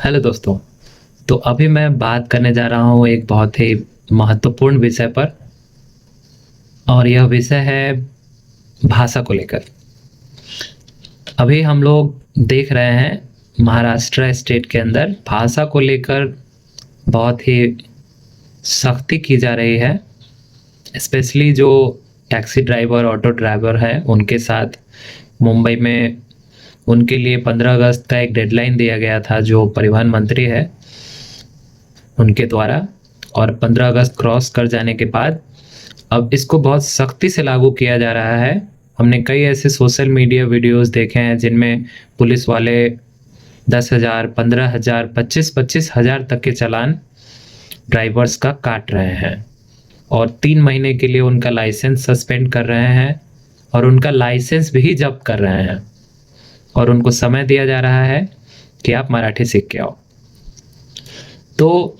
Hello दोस्तों। तो अभी मैं बात करने जा रहा हूँ एक बहुत ही महत्वपूर्ण विषय पर। और यह विषय है भाषा को लेकर। अभी हम लोग देख रहे हैं महाराष्ट्र स्टेट के अंदर भाषा को लेकर बहुत ही सख्ती की जा रही है। स्पेशली जो टैक्सी ड्राइवर ऑटो ड्राइवर हैं उनके साथ मुंबई में उनके लिए 15 अगस्त का एक डेडलाइन दिया गया था जो परिवहन मंत्री है उनके द्वारा। और 15 अगस्त क्रॉस कर जाने के बाद अब इसको बहुत सख्ती से लागू किया जा रहा है। हमने कई ऐसे सोशल मीडिया वीडियोस देखे हैं जिनमें पुलिस वाले 10,000, 15,000, 25,000 तक के चालान ड्राइवर्स का काट रहे हैं और 3 महीने के लिए उनका लाइसेंस सस्पेंड कर रहे हैं और उनका लाइसेंस भी जब्त कर रहे हैं और उनको समय दिया जा रहा है कि आप मराठी सीख के आओ। तो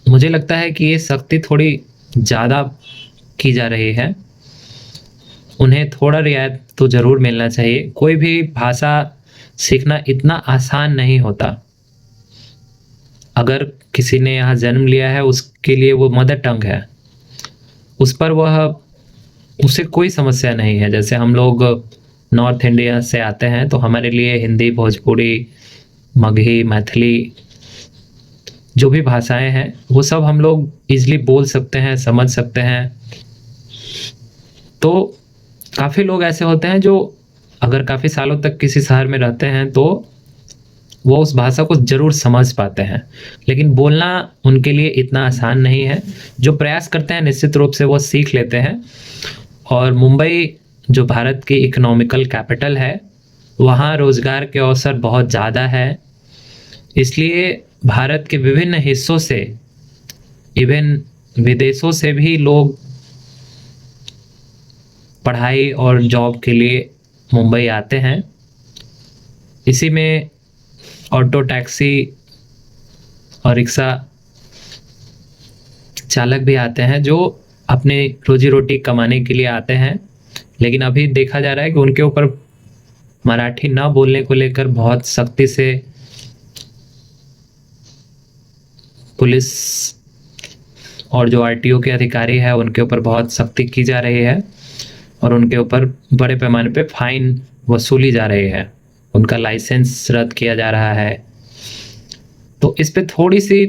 मुझे लगता है कि ये सख्ती थोड़ी ज़्यादा की जा रही है। उन्हें थोड़ा रियायत तो ज़रूर मिलना चाहिए। कोई भी भाषा सीखना इतना आसान नहीं होता। अगर किसी ने यहाँ जन्म लिया है उसके लिए वो मदर टंग है, उस पर उसे कोई समस्या नहीं है। जैसे हम लोग नॉर्थ इंडिया से आते हैं तो हमारे लिए हिंदी, भोजपुरी, मगही, मैथिली जो भी भाषाएं हैं वो सब हम लोग इजीली बोल सकते हैं, समझ सकते हैं। तो काफ़ी लोग ऐसे होते हैं जो अगर काफ़ी सालों तक किसी शहर में रहते हैं तो वो उस भाषा को ज़रूर समझ पाते हैं, लेकिन बोलना उनके लिए इतना आसान नहीं है। जो प्रयास करते हैं निश्चित रूप से वो सीख लेते हैं। और मुंबई जो भारत की इकोनॉमिकल कैपिटल है, वहाँ रोज़गार के अवसर बहुत ज़्यादा है। इसलिए भारत के विभिन्न हिस्सों से, इवन विदेशों से भी लोग पढ़ाई और जॉब के लिए मुंबई आते हैं। इसी में ऑटो, टैक्सी और रिक्शा चालक भी आते हैं जो अपने रोजी रोटी कमाने के लिए आते हैं। लेकिन अभी देखा जा रहा है कि उनके ऊपर मराठी ना बोलने को लेकर बहुत सख्ती से पुलिस और जो आरटीओ के अधिकारी हैं उनके ऊपर बहुत सख्ती की जा रही है और उनके ऊपर बड़े पैमाने पे फाइन वसूली जा रही है। उनका लाइसेंस रद्द किया जा रहा है। तो इस पे थोड़ी सी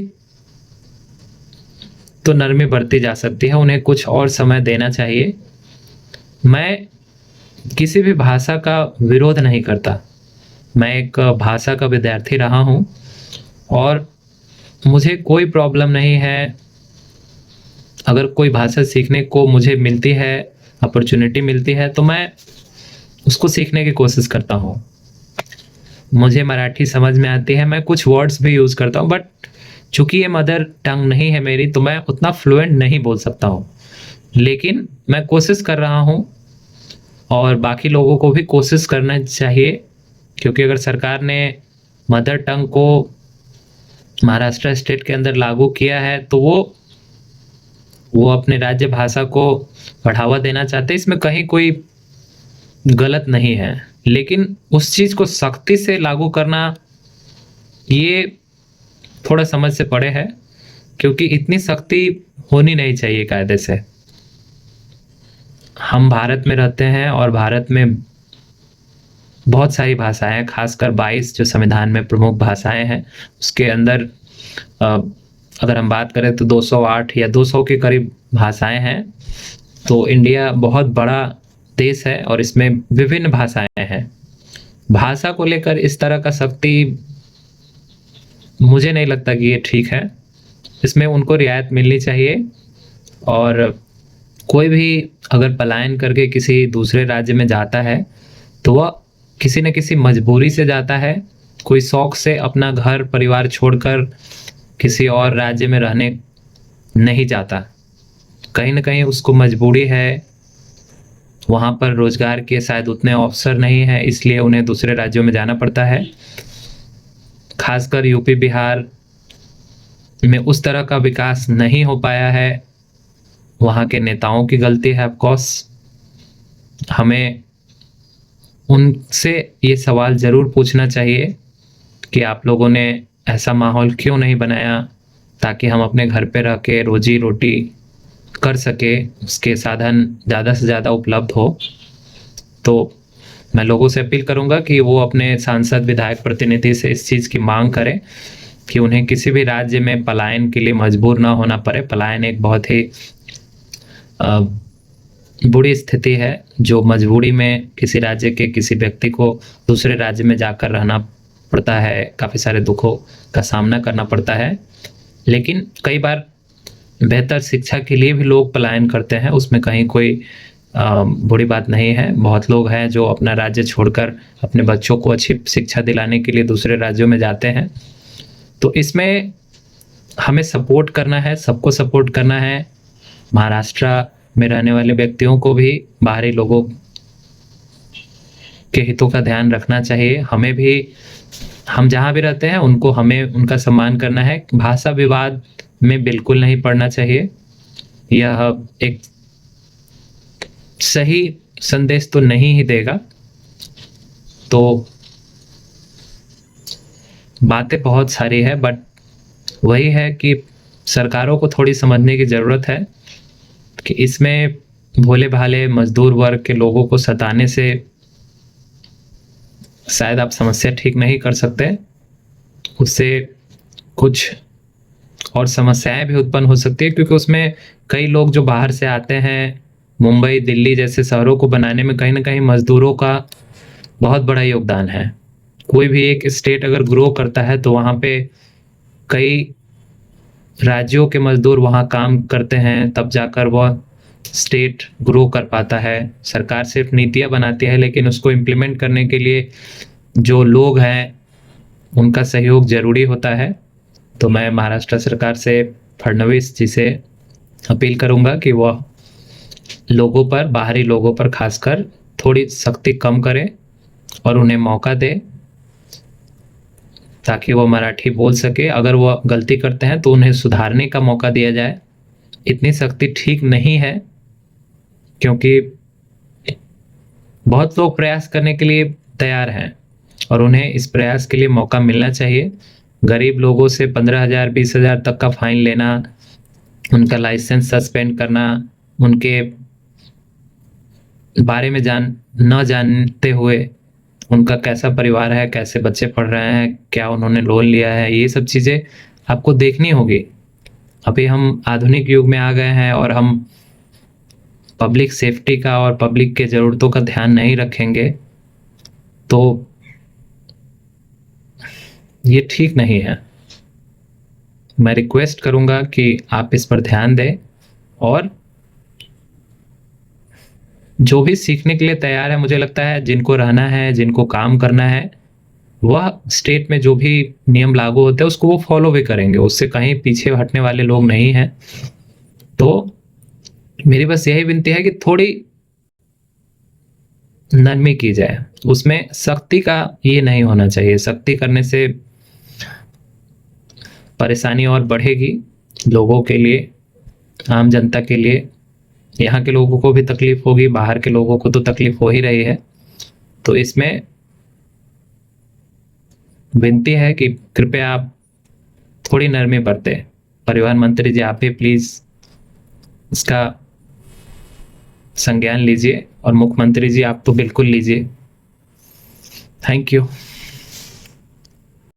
तो नरमी बरती जा सकती है, उन्हें कुछ और समय देना चाहिए। मैं किसी भी भाषा का विरोध नहीं करता। मैं एक भाषा का विद्यार्थी रहा हूँ और मुझे कोई प्रॉब्लम नहीं है। अगर कोई भाषा सीखने को मुझे मिलती है, अपॉर्चुनिटी मिलती है, तो मैं उसको सीखने की कोशिश करता हूँ। मुझे मराठी समझ में आती है, मैं कुछ वर्ड्स भी यूज़ करता हूँ, बट चूँकि ये मदर टंग नहीं है मेरी तो मैं उतना फ्लुएंट नहीं बोल सकता हूँ। लेकिन मैं कोशिश कर रहा हूँ और बाकी लोगों को भी कोशिश करना चाहिए, क्योंकि अगर सरकार ने मदर टंग को महाराष्ट्र स्टेट के अंदर लागू किया है तो वो अपने राज्य भाषा को बढ़ावा देना चाहते हैं। इसमें कहीं कोई गलत नहीं है, लेकिन उस चीज़ को सख्ती से लागू करना ये थोड़ा समझ से परे है, क्योंकि इतनी सख्ती होनी नहीं चाहिए कायदे से। हम भारत में रहते हैं और भारत में बहुत सारी भाषाएं हैं, खासकर 22 जो संविधान में प्रमुख भाषाएं हैं उसके अंदर अगर हम बात करें तो 208 या 200 के करीब भाषाएं हैं। तो इंडिया बहुत बड़ा देश है और इसमें विभिन्न भाषाएं हैं। भाषा को लेकर इस तरह का सख्ती मुझे नहीं लगता कि ये ठीक है। इसमें उनको रियायत मिलनी चाहिए। और कोई भी अगर पलायन करके किसी दूसरे राज्य में जाता है तो वह किसी न किसी मजबूरी से जाता है। कोई शौक से अपना घर परिवार छोड़कर किसी और राज्य में रहने नहीं जाता। कहीं न कहीं उसको मजबूरी है, वहाँ पर रोज़गार के शायद उतने अवसर नहीं हैं, इसलिए उन्हें दूसरे राज्यों में जाना पड़ता है। खासकर यूपी, बिहार में उस तरह का विकास नहीं हो पाया है। वहाँ के नेताओं की गलती है ऑफ कोर्स। हमें उनसे ये सवाल ज़रूर पूछना चाहिए कि आप लोगों ने ऐसा माहौल क्यों नहीं बनाया ताकि हम अपने घर पे रह के रोजी-रोटी कर सकें, उसके साधन ज़्यादा से ज़्यादा उपलब्ध हो। तो मैं लोगों से अपील करूँगा कि वो अपने सांसद, विधायक, प्रतिनिधि से इस चीज़ की माँग करें कि उन्हें किसी भी राज्य में पलायन के लिए मजबूर ना होना पड़े। पलायन एक बहुत ही अ, बुरी स्थिति है, जो मजबूरी में किसी राज्य के किसी व्यक्ति को दूसरे राज्य में जाकर रहना पड़ता है, काफ़ी सारे दुखों का सामना करना पड़ता है। लेकिन कई बार बेहतर शिक्षा के लिए भी लोग पलायन करते हैं, उसमें कहीं कोई बुरी बात नहीं है। बहुत लोग हैं जो अपना राज्य छोड़कर अपने बच्चों को अच्छी शिक्षा दिलाने के लिए दूसरे राज्यों में जाते हैं। तो इसमें हमें सपोर्ट करना है, सबको सपोर्ट करना है। महाराष्ट्र में रहने वाले व्यक्तियों को भी बाहरी लोगों के हितों का ध्यान रखना चाहिए। हमें भी, हम जहाँ भी रहते हैं उनको, हमें उनका सम्मान करना है। भाषा विवाद में बिल्कुल नहीं पड़ना चाहिए। यह एक सही संदेश तो नहीं ही देगा। तो बातें बहुत सारी है, बट वही है कि सरकारों को थोड़ी समझने की ज़रूरत है कि इसमें भोले-भाले मज़दूर वर्ग के लोगों को सताने से शायद आप समस्या ठीक नहीं कर सकते। उससे कुछ और समस्याएँ भी उत्पन्न हो सकती है, क्योंकि उसमें कई लोग जो बाहर से आते हैं, मुंबई, दिल्ली जैसे शहरों को बनाने में कहीं न कहीं मज़दूरों का बहुत बड़ा योगदान है। कोई भी एक स्टेट अगर ग्रो करता है तो वहाँ पे कई राज्यों के मज़दूर वहाँ काम करते हैं, तब जाकर वह स्टेट ग्रो कर पाता है। सरकार सिर्फ़ नीतियाँ बनाती है, लेकिन उसको इम्प्लीमेंट करने के लिए जो लोग हैं, उनका सहयोग ज़रूरी होता है। तो मैं महाराष्ट्र सरकार से, फडणवीस जी से अपील करूँगा कि वह लोगों पर, बाहरी लोगों पर ख़ासकर थोड़ी सख्ती कम करें और उन्हें मौका दें, ताकि वो मराठी बोल सके। अगर वो गलती करते हैं तो उन्हें सुधारने का मौका दिया जाए। इतनी सख्ती ठीक नहीं है, क्योंकि बहुत लोग प्रयास करने के लिए तैयार हैं और उन्हें इस प्रयास के लिए मौका मिलना चाहिए। गरीब लोगों से 15,000 20,000 तक का फाइन लेना, उनका लाइसेंस सस्पेंड करना, उनके बारे में न जानते हुए उनका कैसा परिवार है, कैसे बच्चे पढ़ रहे हैं, क्या उन्होंने लोन लिया है, ये सब चीज़ें आपको देखनी होगी। अभी हम आधुनिक युग में आ गए हैं और हम पब्लिक सेफ्टी का और पब्लिक के ज़रूरतों का ध्यान नहीं रखेंगे, तो ये ठीक नहीं है। मैं रिक्वेस्ट करूँगा कि आप इस पर ध्यान दें और जो भी सीखने के लिए तैयार है, मुझे लगता है जिनको रहना है, जिनको काम करना है, वह स्टेट में जो भी नियम लागू होते हैं उसको वो फॉलो भी करेंगे। उससे कहीं पीछे हटने वाले लोग नहीं हैं। तो मेरी बस यही विनती है कि थोड़ी नरमी की जाए। उसमें सख्ती का ये नहीं होना चाहिए। सख्ती करने से परेशानी और बढ़ेगी लोगों के लिए, आम जनता के लिए। यहाँ के लोगों को भी तकलीफ होगी, बाहर के लोगों को तो तकलीफ हो ही रही है। तो इसमें विनती है कि कृपया आप थोड़ी नरमी बरतें। परिवहन मंत्री जी, आप भी प्लीज़ इसका संज्ञान लीजिए और मुख्यमंत्री जी आप तो बिल्कुल लीजिए। Thank you.